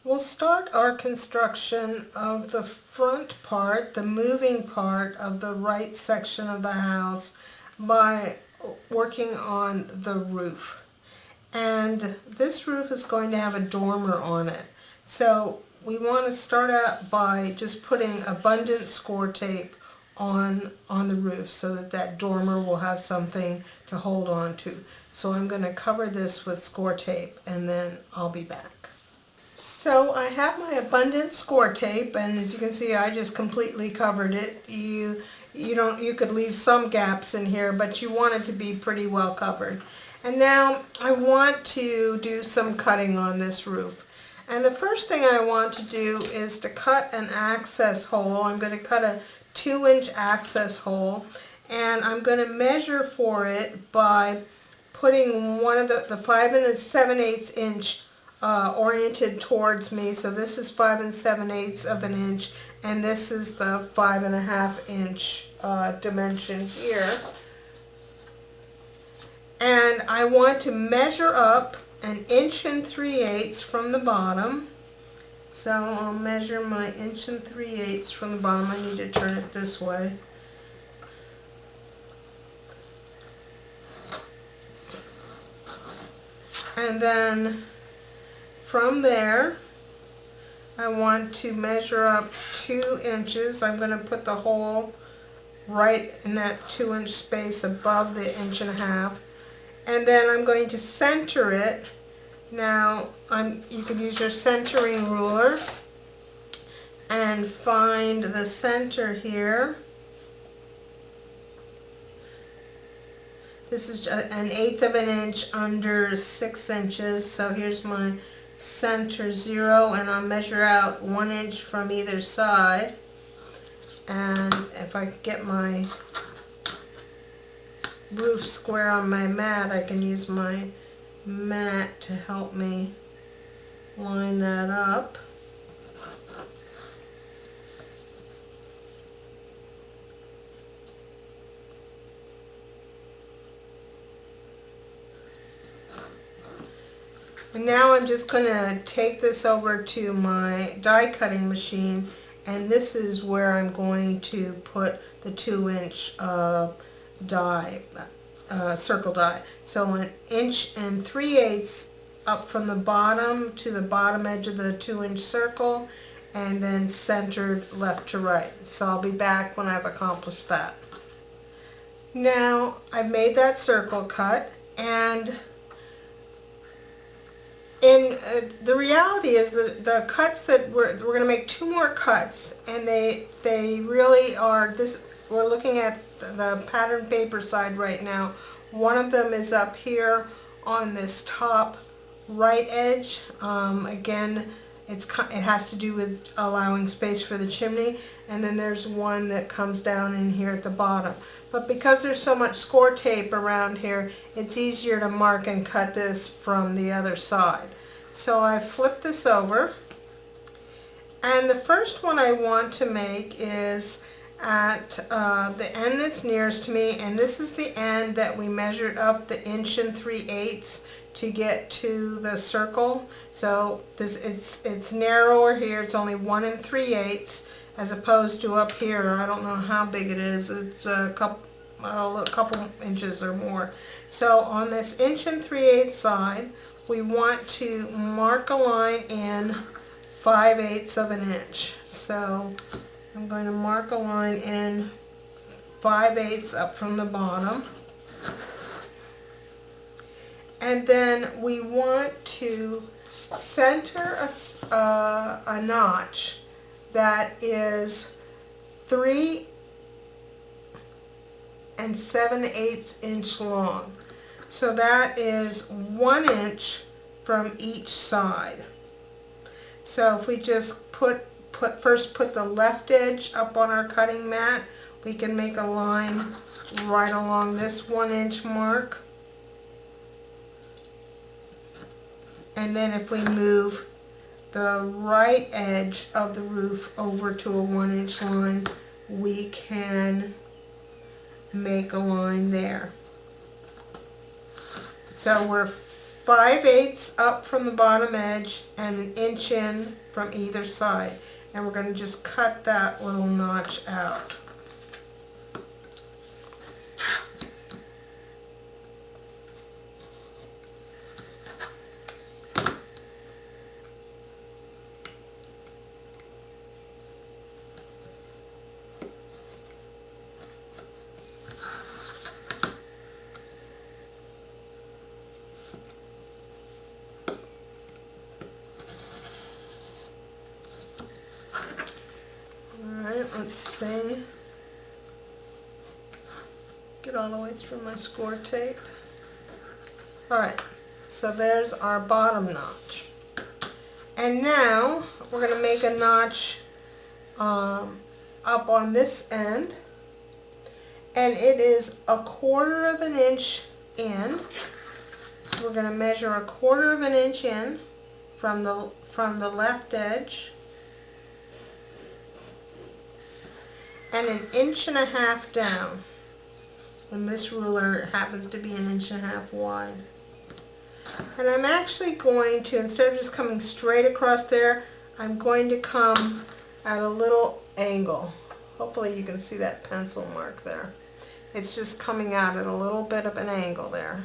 We'll start our construction of the front part, the moving part of the right section of the house, by working on the roof. And this roof is going to have a dormer on it. So we want to start out by just putting abundant score tape on the roof so that that dormer will have something to hold on to. So I'm going to cover this with score tape and then I'll be back. So I have my abundant score tape, and as you can see, I just completely covered it. You could leave some gaps in here, but you want it to be pretty well covered. And now I want to do some cutting on this roof. And the first thing I want to do is to cut an access hole. I'm going to cut a 2-inch access hole, and I'm going to measure for it by putting one of the 5 7/8 inch oriented towards me. So this is 5 7/8 of an inch, and this is the 5 1/2 inch dimension here. And I want to measure up 1 3/8 inches from the bottom. So I'll measure my 1 3/8 inches from the bottom. I need to turn it this way. And then from there, I want to measure up 2 inches. I'm going to put the hole right in that 2-inch space above the 1 1/2 inches. And then I'm going to center it. Now, you can use your centering ruler and find the center here. This is 1/8 of an inch under 6 inches. So here's my center 0, and I'll measure out 1 inch from either side. And if I get my roof square on my mat, I can use my mat to help me line that up. And now I'm just going to take this over to my die cutting machine, and this is where I'm going to put the 2-inch die, circle die. So 1 3/8 inches up from the bottom to the bottom edge of the 2-inch circle, and then centered left to right. So I'll be back when I've accomplished that. Now I've made that circle cut, and the reality is that the cuts that we're going to make 2 more cuts, and they really are this. We're looking at the pattern paper side right now. One of them is up here on this top right edge. Again, it has to do with allowing space for the chimney, and then there's one that comes down in here at the bottom. But because there's so much score tape around here, it's easier to mark and cut this from the other side. So I flip this over, and the first one I want to make is at the end that's nearest to me, and this is the end that we measured up the 1 3/8 inches to get to the circle. So it's narrower here. It's only 1 3/8 inches as opposed to up here. I don't know how big it is. It's a couple inches or more. So on this 1 3/8 inches side, we want to mark a line in 5/8 of an inch. So I'm going to mark a line in 5/8 up from the bottom. And then we want to center a notch that is 3 7/8 inches long. So that is 1 inch from each side. So if we just first put the left edge up on our cutting mat, we can make a line right along this 1 inch mark. And then if we move the right edge of the roof over to a 1 inch line, we can make a line there. So we're 5/8 up from the bottom edge and 1 inch in from either side. And we're going to just cut that little notch out. Let's see. Get all the way through my score tape. Alright, so there's our bottom notch. And now we're going to make a notch up on this end. And it is 1/4 of an inch in. So we're going to measure 1/4 of an inch in from the left edge. And 1.5 inches down. And this ruler happens to be 1.5 inches wide. And I'm actually going to, instead of just coming straight across there, I'm going to come at a little angle. Hopefully you can see that pencil mark there. It's just coming out at a little bit of an angle there.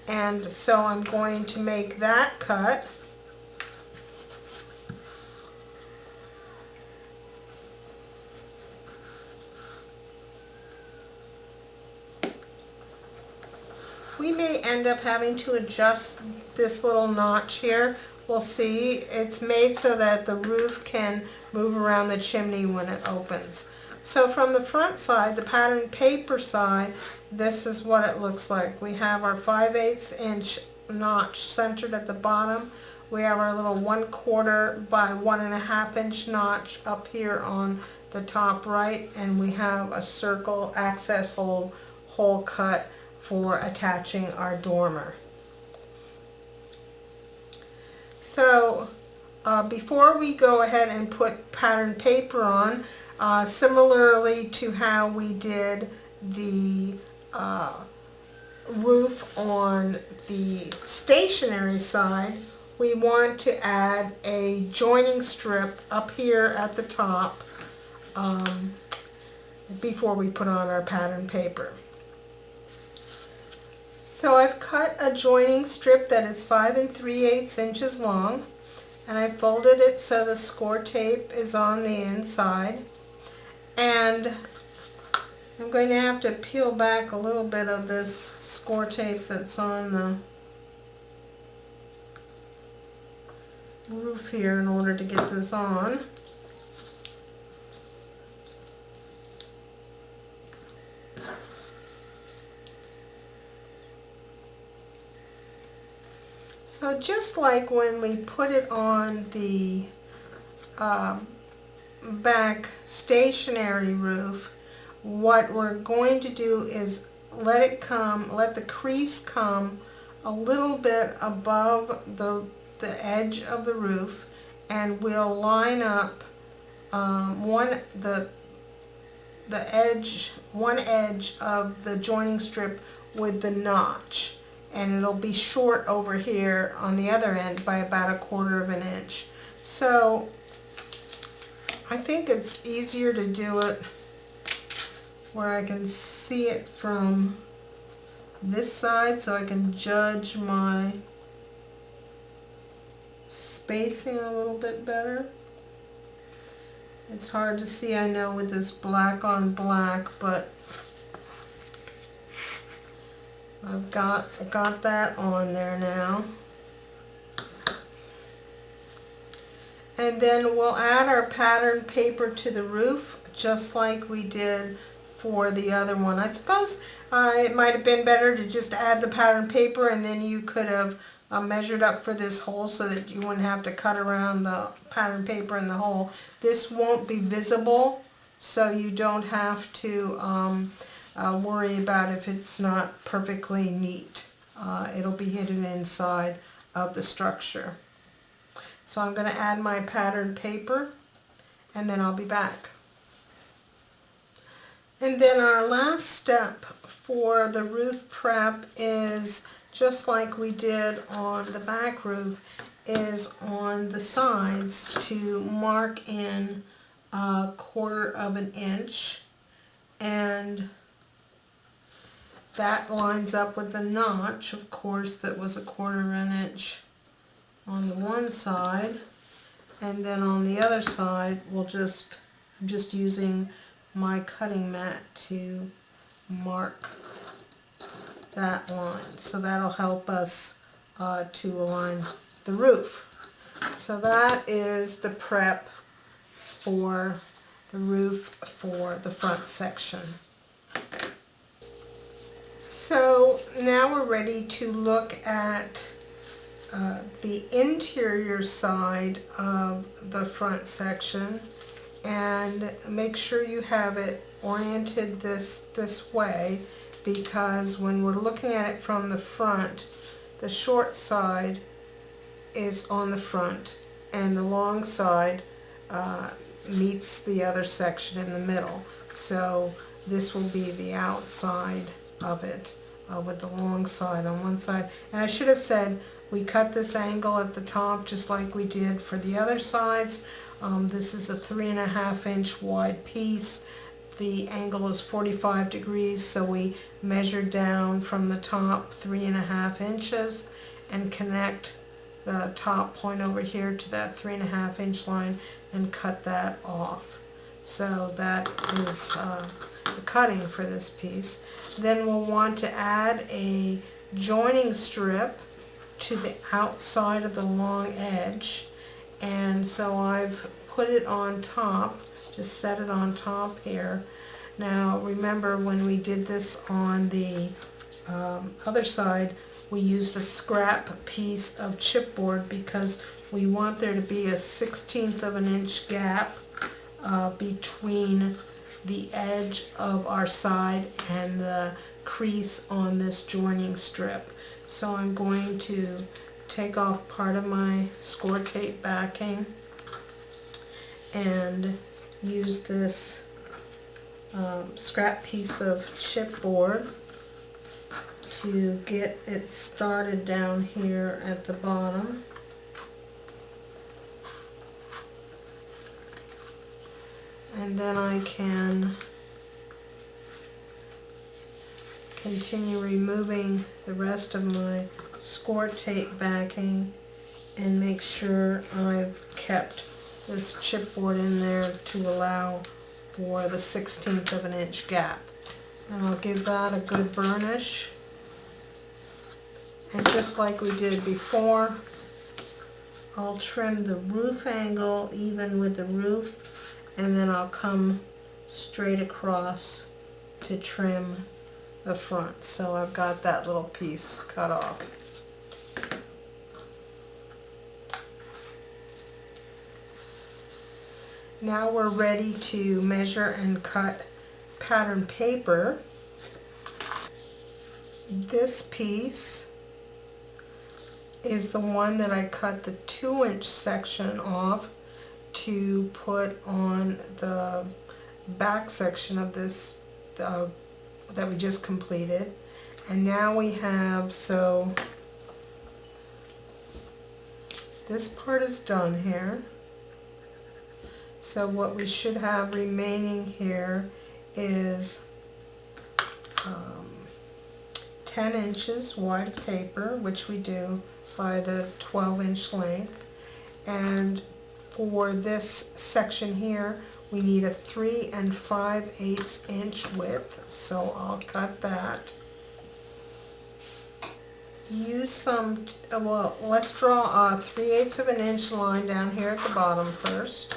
And so I'm going to make that cut. We may end up having to adjust this little notch here. We'll see. It's made so that the roof can move around the chimney when it opens. So from the front side, the pattern paper side, this is what it looks like. We have our 5/8 inch notch centered at the bottom. We have our little 1/4 by 1.5 inch notch up here on the top right, and we have a circle access hole cut for attaching our dormer. So before we go ahead and put pattern paper on, similarly to how we did the roof on the stationary side, we want to add a joining strip up here at the top before we put on our pattern paper. So I've cut a joining strip that is 5 3/8 inches long, and I folded it so the score tape is on the inside. And I'm going to have to peel back a little bit of this score tape that's on the roof here in order to get this on. So just like when we put it on the back stationary roof, what we're going to do is let the crease come a little bit above the edge of the roof, and we'll line up one edge of the joining strip with the notch. And it'll be short over here on the other end by about 1/4 of an inch. So I think it's easier to do it where I can see it from this side, so I can judge my spacing a little bit better. It's hard to see, I know, with this black on black, but I've got that on there now. And then we'll add our pattern paper to the roof just like we did for the other one. I suppose it might have been better to just add the pattern paper, and then you could have measured up for this hole so that you wouldn't have to cut around the pattern paper in the hole. This won't be visible, so you don't have to worry about if it's not perfectly neat. It'll be hidden inside of the structure. So I'm going to add my pattern paper, and then I'll be back. And then our last step for the roof prep is just like we did on the back roof, is on the sides to mark in 1/4 of an inch, and that lines up with the notch, of course, that was 1/4 of an inch on the one side, and then on the other side I'm just using my cutting mat to mark that line. So that'll help us to align the roof. So that is the prep for the roof for the front section. So now we're ready to look at the interior side of the front section, and make sure you have it oriented this way, because when we're looking at it from the front, the short side is on the front and the long side meets the other section in the middle. So this will be the outside of it with the long side on one side. And I should have said we cut this angle at the top just like we did for the other sides. This is a 3.5 inch wide piece. The angle is 45 degrees, so we measure down from the top 3.5 inches and connect the top point over here to that 3.5 inch line and cut that off. So that is the cutting for this piece. Then we'll want to add a joining strip to the outside of the long edge, and so I've put it on top, just set it on top here. Now remember, when we did this on the other side, we used a scrap piece of chipboard because we want there to be a 1/16 of an inch gap between the edge of our side and the crease on this joining strip. So I'm going to take off part of my score tape backing and use this scrap piece of chipboard to get it started down here at the bottom. And then I can continue removing the rest of my score tape backing and make sure I've kept this chipboard in there to allow for the 1/16 of an inch gap. And I'll give that a good burnish. And just like we did before, I'll trim the roof angle even with the roof, and then I'll come straight across to trim the front. So I've got that little piece cut off. Now we're ready to measure and cut pattern paper. This piece is the one that I cut the 2-inch section off to put on the back section of this that we just completed. And now we have, so this part is done here. So what we should have remaining here is 10 inches wide paper, which we do by the 12-inch length. And for this section here, we need a 3 5/8 inch width, so I'll cut that. Use some, well, let's draw a 3/8 of an inch line down here at the bottom first.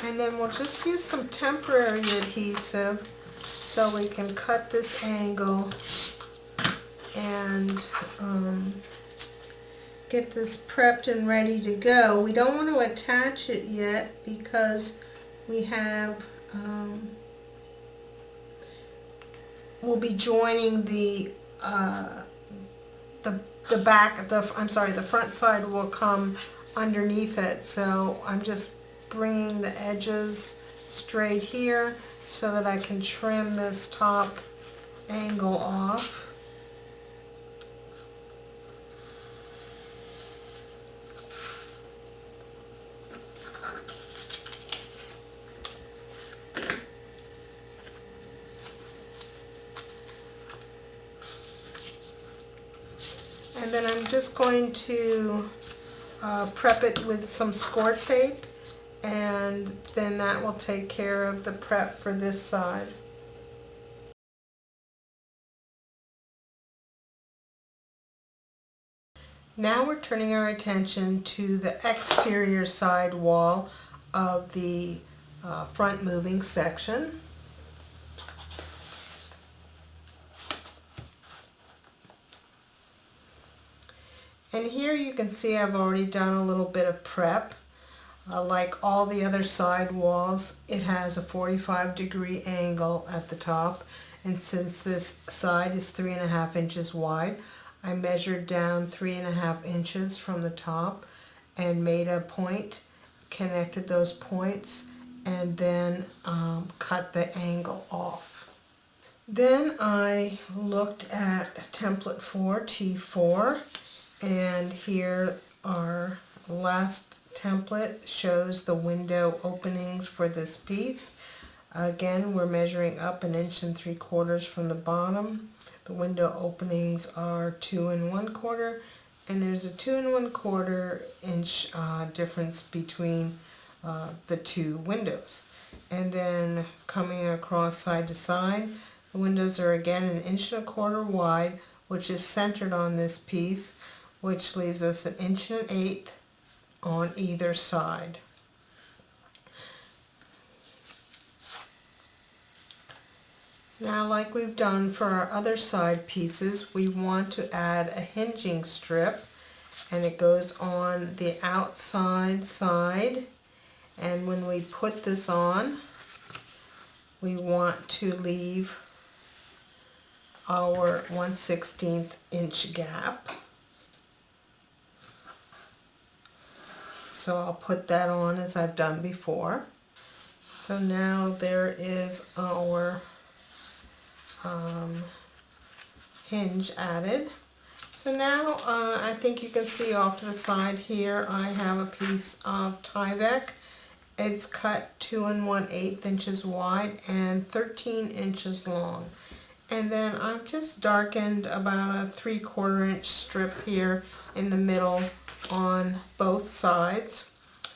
And then we'll just use some temporary adhesive so we can cut this angle and get this prepped and ready to go. We don't want to attach it yet because we have, we'll be joining the front side will come underneath it. So I'm just bringing the edges straight here so that I can trim this top angle off. And then I'm just going to prep it with some score tape, and then that will take care of the prep for this side. Now we're turning our attention to the exterior side wall of the front moving section. And here you can see I've already done a little bit of prep. Like all the other side walls, it has a 45-degree angle at the top, and since this side is 3.5 inches wide, I measured down 3.5 inches from the top and made a point, connected those points, and then cut the angle off. Then I looked at template 4, T4, and here our last template shows the window openings for this piece. Again, we're measuring up 1.75 inches from the bottom. The window openings are 2 1/4, and there's a 2 1/4 inch difference between the two windows. And then coming across side to side, the windows are again 1 1/4 inches wide, which is centered on this piece, which leaves us 1 1/8 inches on either side. Now, like we've done for our other side pieces, we want to add a hinging strip, and it goes on the outside side, and when we put this on, we want to leave our 1/16 inch gap. So I'll put that on as I've done before. So now there is our hinge added. So now I think you can see off to the side here I have a piece of Tyvek. It's cut 2 1/8 inches wide and 13 inches long. And then I've just darkened about a 3/4 inch strip here in the middle on both sides.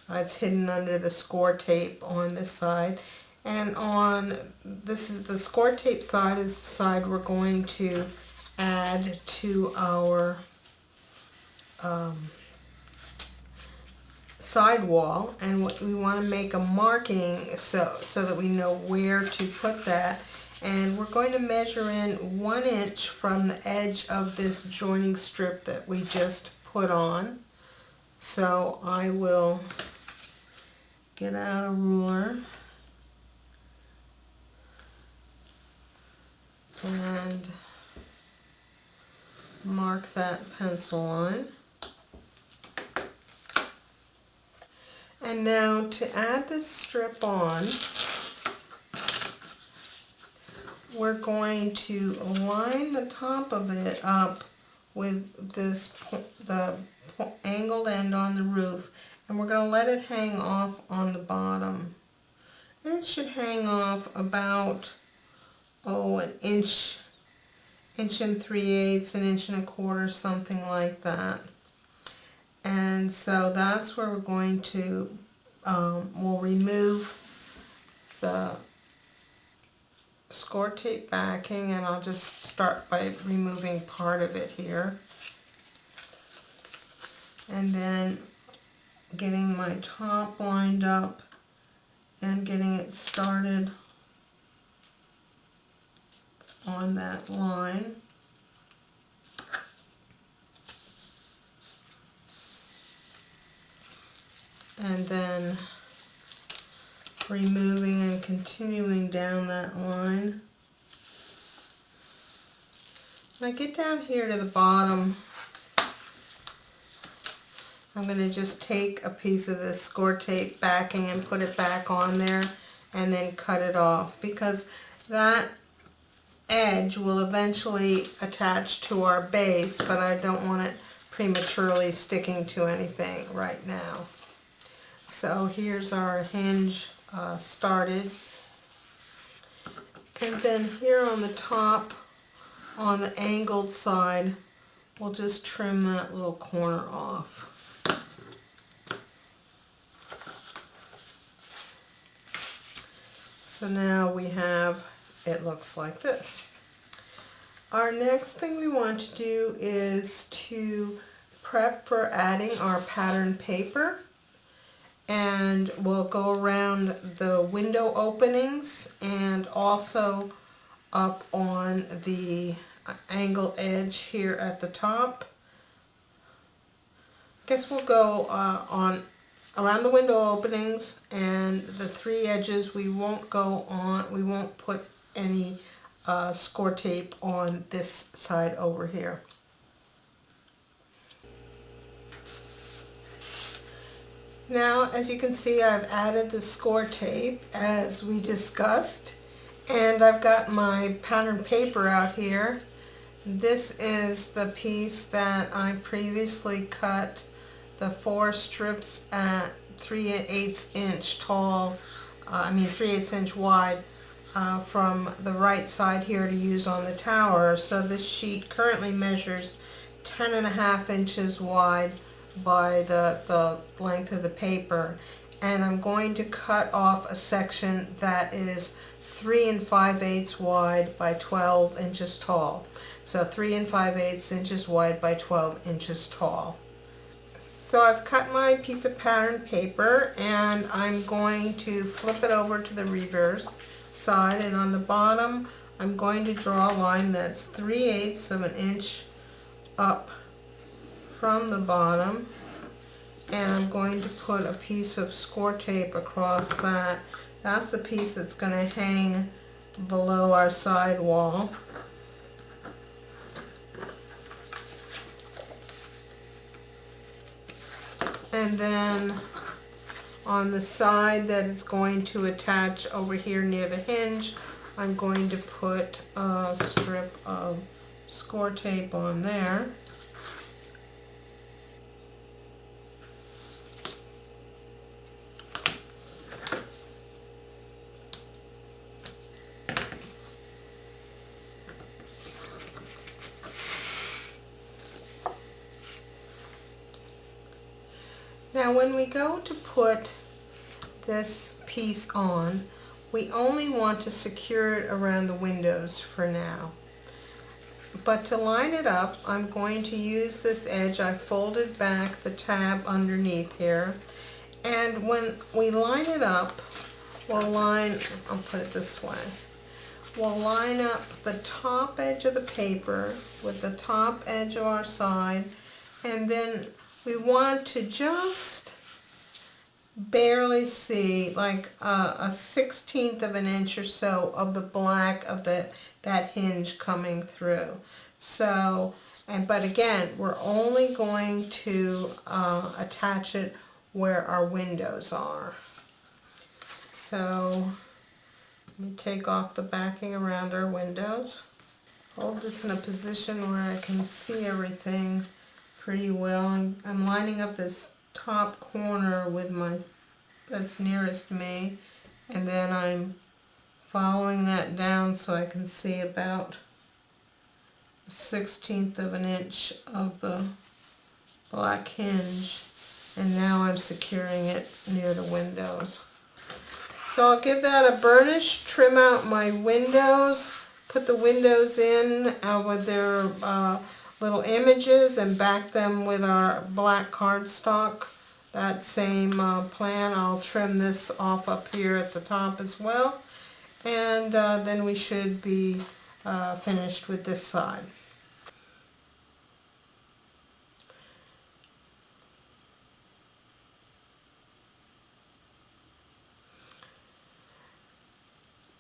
It's hidden under the score tape on this side, and on this is the score tape side is the side we're going to add to our side wall, and we want to make a marking so that we know where to put that. And we're going to measure in 1 inch from the edge of this joining strip that we just put on. So I will get out a ruler and mark that pencil line. And now to add this strip on, we're going to line the top of it up with the angled end on the roof, and we're going to let it hang off on the bottom. And it should hang off about 1 inch, 1 3/8, 1 1/4 inches, something like that. And so that's where we're going to we'll remove the score tape backing, and I'll just start by removing part of it here, and then getting my top lined up and getting it started on that line. And then removing and continuing down that line. When I get down here to the bottom, I'm going to just take a piece of this score tape backing and put it back on there and then cut it off, because that edge will eventually attach to our base, but I don't want it prematurely sticking to anything right now. So here's our hinge started. And then here on the top, on the angled side, we'll just trim that little corner off. So now we have, it looks like this. Our next thing we want to do is to prep for adding our pattern paper. And we'll go around the window openings and also up on the angled edge here at the top. I guess we'll go on around the window openings, and the three edges we won't go on, we won't put any score tape on this side over here. Now, as you can see, I've added the score tape as we discussed, and I've got my pattern paper out here. This is the piece that I previously cut the 4 strips at 3/8 inch tall, 3/8 inch wide from the right side here to use on the tower. So this sheet currently measures 10.5 inches wide by the length of the paper, and I'm going to cut off a section that is 3 5/8 wide by 12 inches tall. So 3 5/8 inches wide by 12 inches tall. So I've cut my piece of pattern paper, and I'm going to flip it over to the reverse side, and on the bottom I'm going to draw a line that's 3/8 of an inch up from the bottom, and I'm going to put a piece of score tape across that. That's the piece that's going to hang below our side wall. And then on the side that is going to attach over here near the hinge, I'm going to put a strip of score tape on there. Now when we go to put this piece on, we only want to secure it around the windows for now. But to line it up, I'm going to use this edge. I folded back the tab underneath here, and when we line it up, I'll put it this way. We'll line up the top edge of the paper with the top edge of our side, and then we want to just barely see like a 1/16 of an inch or so of the black of that hinge coming through. So, but again, we're only going to attach it where our windows are. So let me take off the backing around our windows. Hold this in a position where I can see everything pretty well. I'm lining up this top corner with that's nearest me, and then I'm following that down so I can see about 1/16 of an inch of the black hinge, and now I'm securing it near the windows. So I'll give that a burnish, trim out my windows, put the windows in with their little images, and back them with our black cardstock. That same plan. I'll trim this off up here at the top as well, and then we should be finished with this side.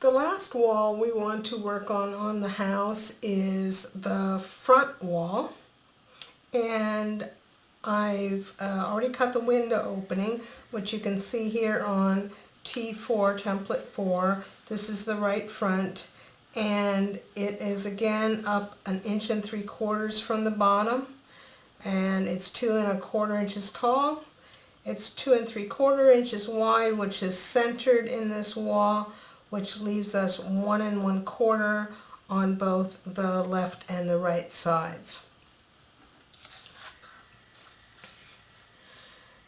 The last wall we want to work on the house is the front wall, and I've already cut the window opening, which you can see here on T4, template 4. This is the right front, and it is again up 1.75 inches from the bottom, and it's 2¼ inches tall. It's 2¾ inches wide, which is centered in this wall, which leaves us 1¼ on both the left and the right sides.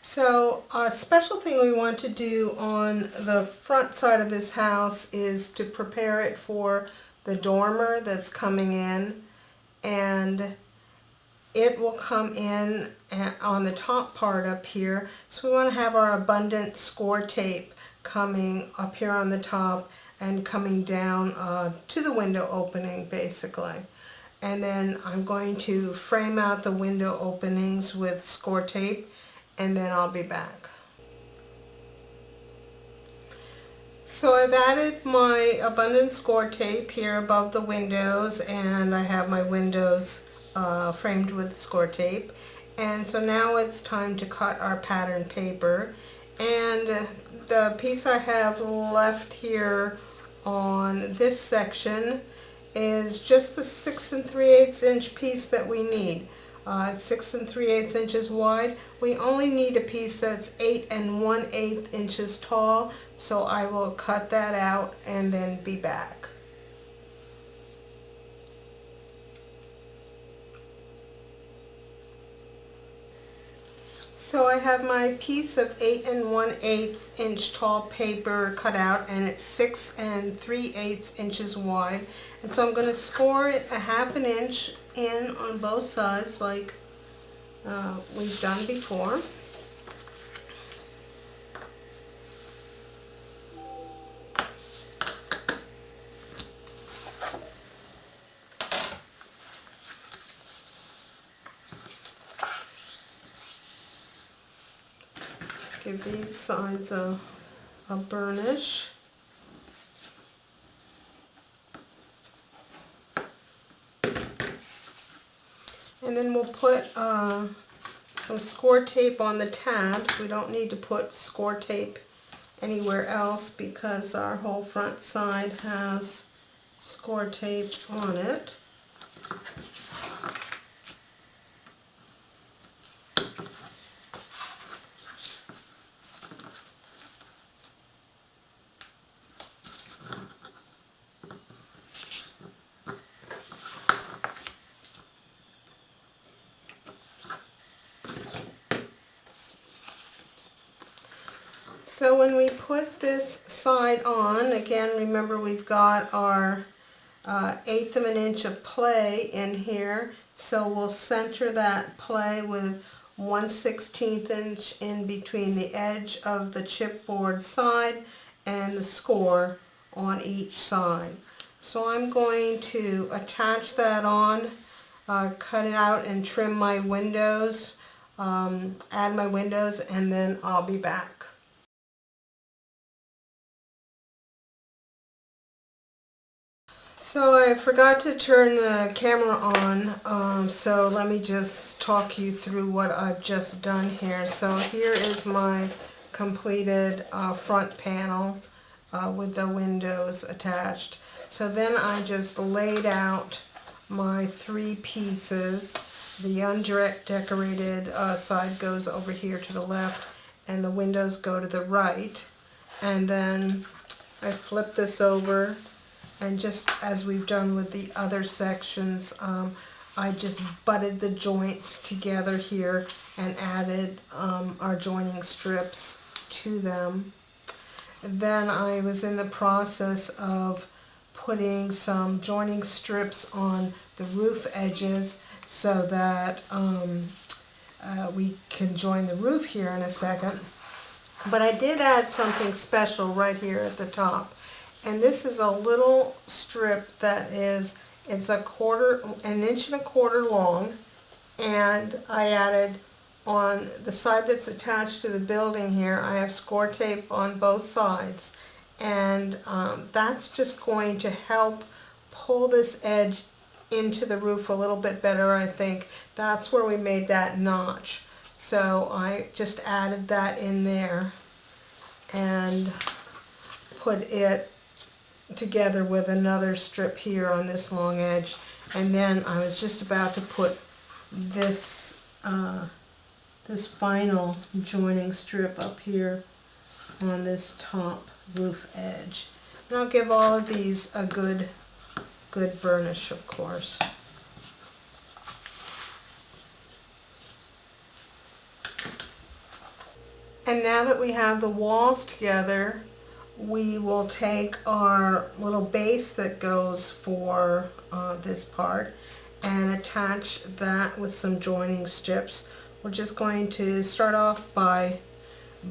So a special thing we want to do on the front side of this house is to prepare it for the dormer that's coming in, and it will come in on the top part up here. So we want to have our abundant score tape coming up here on the top and coming down to the window opening basically. And then I'm going to frame out the window openings with score tape, and then I'll be back. So I've added my abundant score tape here above the windows, and I have my windows framed with score tape. And so now it's time to cut our pattern paper. And the piece I have left here on this section is just the 6 3/8 inch piece that we need. It's 6 3/8 inches wide. We only need a piece that's 8 1/8 inches tall, so I will cut that out and then be back. So I have my piece of 8 1/8 inch tall paper cut out, and it's 6 3/8 inches wide. And so I'm going to score it 1/2 inch in on both sides like we've done before. Give these sides a burnish. And then we'll put some score tape on the tabs. We don't need to put score tape anywhere else because our whole front side has score tape on it. So when we put this side on, again, remember we've got our 1/8 of an inch of play in here, so we'll center that play with 1/16 inch in between the edge of the chipboard side and the score on each side. So I'm going to attach that on, cut it out and trim my windows, add my windows, and then I'll be back. So I forgot to turn the camera on, so let me just talk you through what I've just done here. So here is my completed front panel with the windows attached. So then I just laid out my 3 pieces. The undecorated side goes over here to the left, and the windows go to the right. And then I flip this over, and just as we've done with the other sections, I just butted the joints together here and added our joining strips to them. Then I was in the process of putting some joining strips on the roof edges so that we can join the roof here in a second. But I did add something special right here at the top. And this is a little strip that it's 1 inch and 1/4 long, and I added on the side that's attached to the building here, I have score tape on both sides, and that's just going to help pull this edge into the roof a little bit better, I think. That's where we made that notch. So I just added that in there and put it together with another strip here on this long edge. And then I was just about to put this this final joining strip up here on this top roof edge. And I'll give all of these a good burnish, of course. And now that we have the walls together, we will take our little base that goes for this part and attach that with some joining strips. We're just going to start off by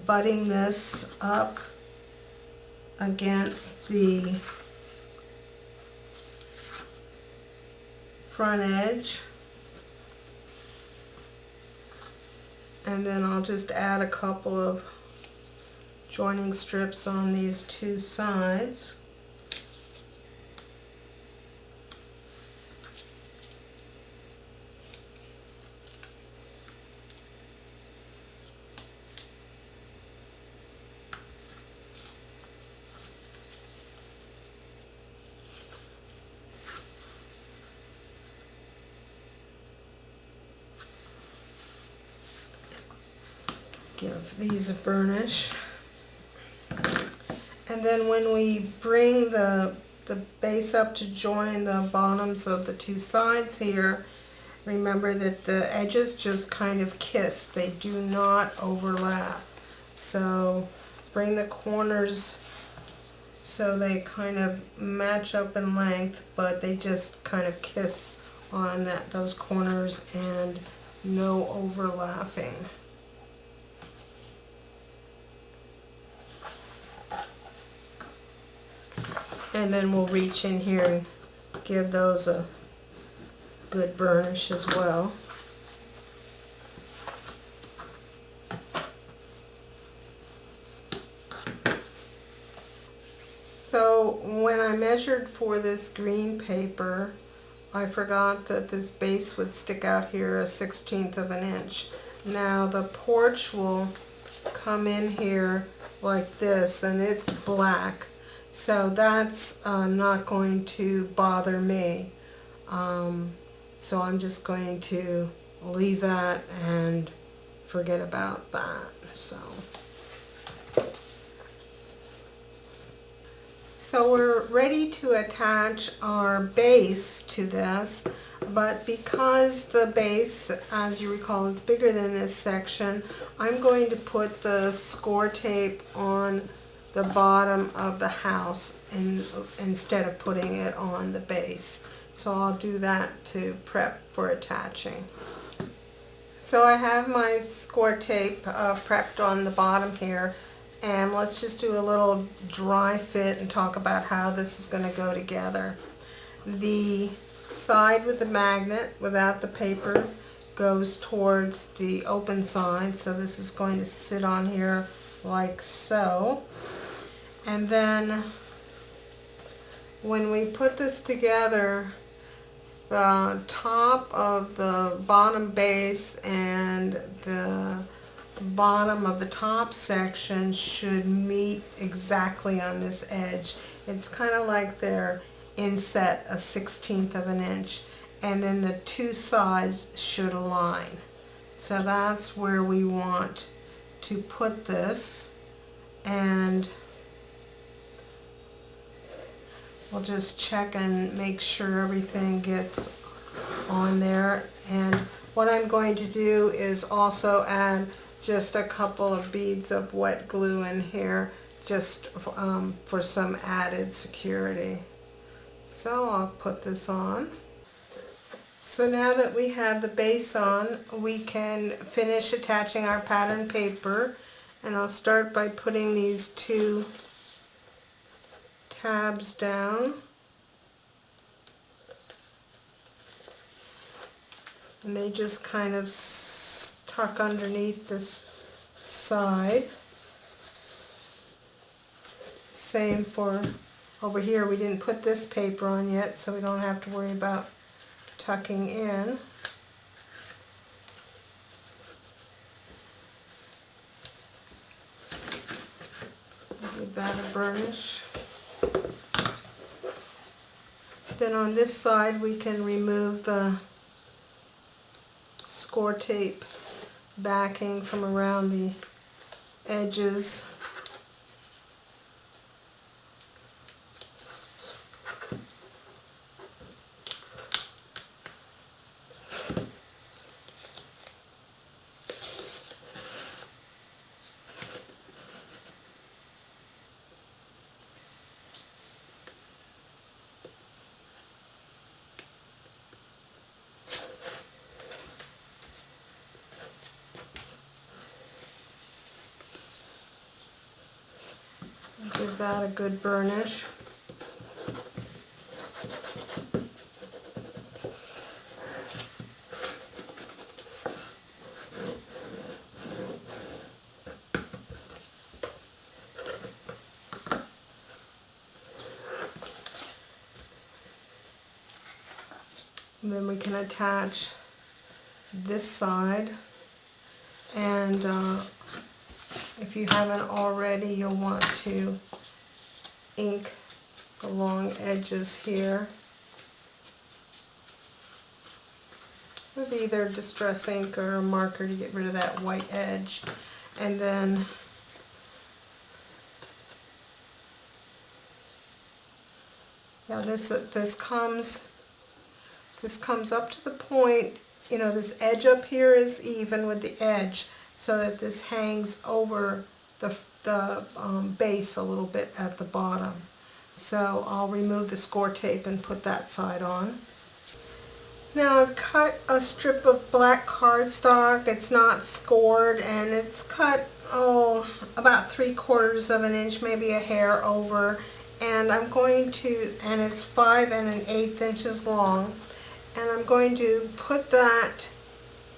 butting this up against the front edge, and then I'll just add a couple of joining strips on these two sides. Give these a burnish. And then when we bring the base up to join the bottoms of the two sides here, remember that the edges just kind of kiss. They do not overlap. So bring the corners so they kind of match up in length, but they just kind of kiss on those corners and no overlapping. And then we'll reach in here and give those a good burnish as well. So when I measured for this green paper, I forgot that this base would stick out here 1/16 of an inch. Now the porch will come in here like this, and it's black. So that's not going to bother me. So I'm just going to leave that and forget about that. So we're ready to attach our base to this, but because the base, as you recall, is bigger than this section, I'm going to put the score tape on the bottom of the house instead of putting it on the base. So I'll do that to prep for attaching. So I have my score tape prepped on the bottom here, and let's just do a little dry fit and talk about how this is going to go together. The side with the magnet without the paper goes towards the open side, so this is going to sit on here like so. And then when we put this together, the top of the bottom base and the bottom of the top section should meet exactly on this edge. It's kind of like they're inset 1/16 of an inch, and then the two sides should align. So that's where we want to put this, and we'll just check and make sure everything gets on there. And what I'm going to do is also add just a couple of beads of wet glue in here, just for some added security. So I'll put this on. So now that we have the base on, we can finish attaching our pattern paper, and I'll start by putting these two tabs down, and they just kind of tuck underneath this side. Same for over here. We didn't put this paper on yet, so we don't have to worry about tucking in. Give that a burnish. Then on this side we can remove the score tape backing from around the edges. Give that a good burnish. And then we can attach this side, and if you haven't already, you'll want to ink the long edges here with either distress ink or a marker to get rid of that white edge. And then yeah, this comes up to the point, you know, this edge up here is even with the edge, so that this hangs over the base a little bit at the bottom. So I'll remove the score tape and put that side on. Now I've cut a strip of black cardstock. It's not scored, and it's cut, about 3/4 of an inch, maybe a hair over. And I'm going to, and it's 5 1/8 inches long. And I'm going to put that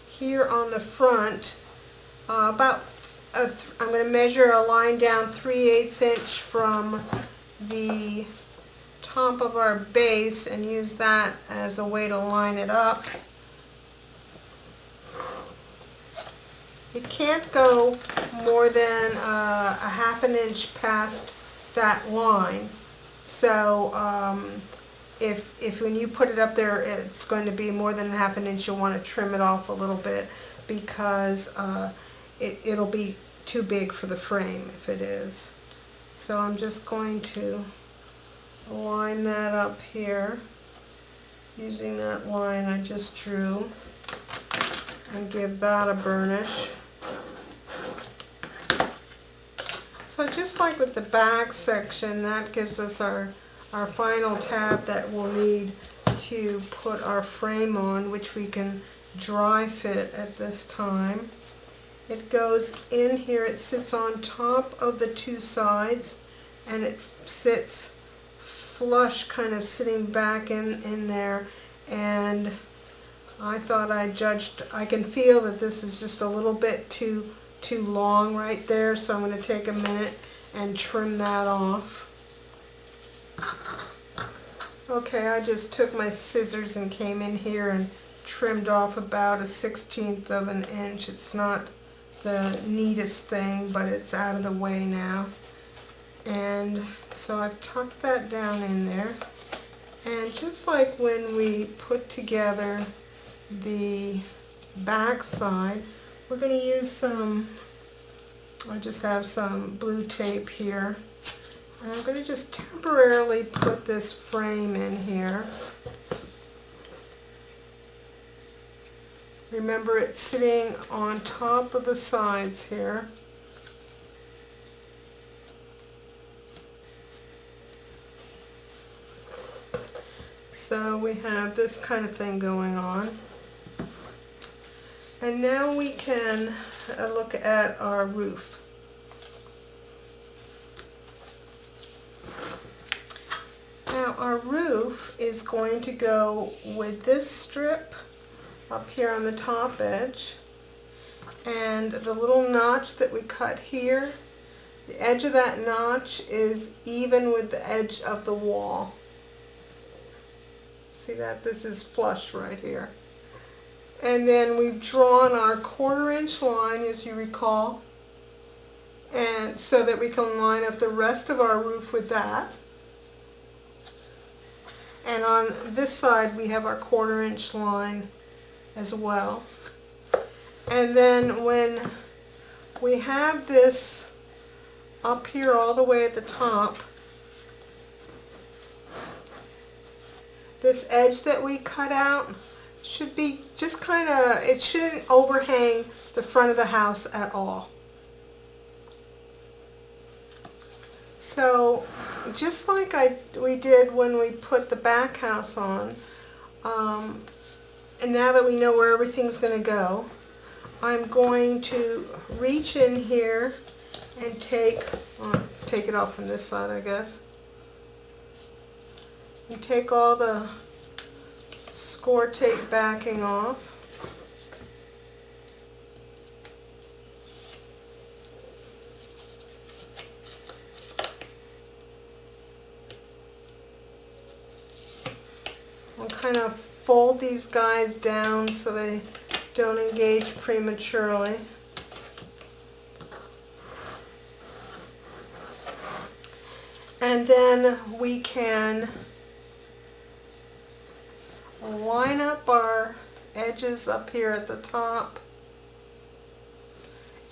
here on the front, I'm going to measure a line down 3/8 inch from the top of our base and use that as a way to line it up. It can't go more than a 1/2 inch past that line. So if when you put it up there it's going to be more than a 1/2 inch, you'll want to trim it off a little bit, because it'll be too big for the frame if it is. So I'm just going to line that up here using that line I just drew and give that a burnish. So just like with the back section, that gives us our final tab that we'll need to put our frame on, which we can dry fit at this time. It goes in here, it sits on top of the two sides, and it sits flush, kind of sitting back in there. And I thought I can feel that this is just a little bit too long right there, so I'm going to take a minute and trim that off. Okay, I just took my scissors and came in here and trimmed off about a 1/16 of an inch. It's not the neatest thing, but it's out of the way now. And so I've tucked that down in there. And just like when we put together the back side, we're going to use some, I just have some blue tape here. And I'm going to just temporarily put this frame in here. Remember, it's sitting on top of the sides here. So we have this kind of thing going on. And now we can look at our roof. Now our roof is going to go with this strip up here on the top edge, and the little notch that we cut here, the edge of that notch is even with the edge of the wall. See that? This is flush right here. And then we've drawn our 1/4 inch line, as you recall, and so that we can line up the rest of our roof with that. And on this side we have our 1/4 inch line as well. And then when we have this up here all the way at the top, this edge that we cut out should be just kind of, it shouldn't overhang the front of the house at all. So just like we did when we put the back house on, and now that we know where everything's going to go, I'm going to reach in here and take it off from this side, I guess. And take all the score tape backing off. I'll kind of fold these guys down so they don't engage prematurely. And then we can line up our edges up here at the top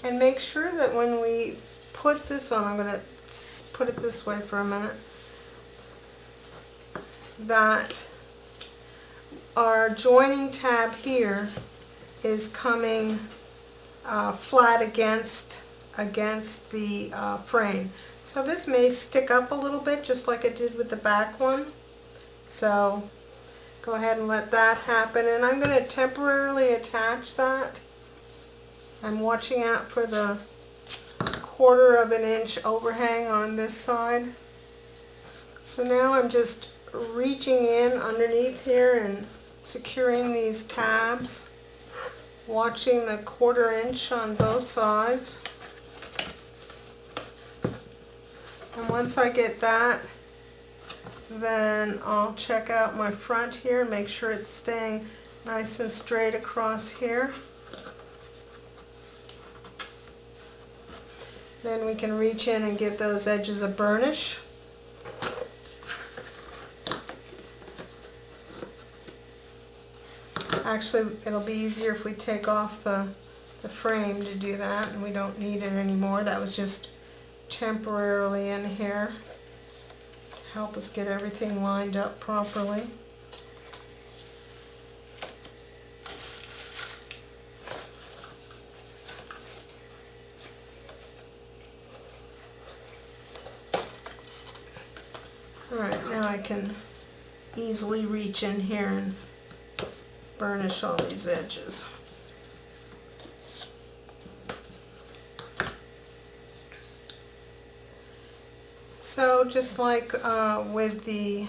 and make sure that when we put this on, I'm going to put it this way for a minute, that our joining tab here is coming flat against the frame. So this may stick up a little bit just like it did with the back one. So go ahead and let that happen, and I'm going to temporarily attach that. I'm watching out for the 1/4 inch overhang on this side. So now I'm just reaching in underneath here and securing these tabs, watching the 1/4 inch on both sides. And once I get that, then I'll check out my front here, make sure it's staying nice and straight across here. Then we can reach in and give those edges a burnish. Actually, it'll be easier if we take off the frame to do that, and we don't need it anymore. That was just temporarily in here. Help us get everything lined up properly. Alright, now I can easily reach in here and burnish all these edges. So just like with the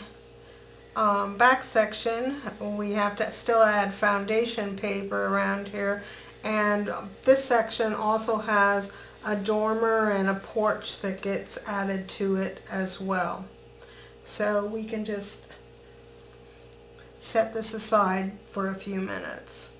back section, we have to still add foundation paper around here, and this section also has a dormer and a porch that gets added to it as well. So we can just set this aside for a few minutes.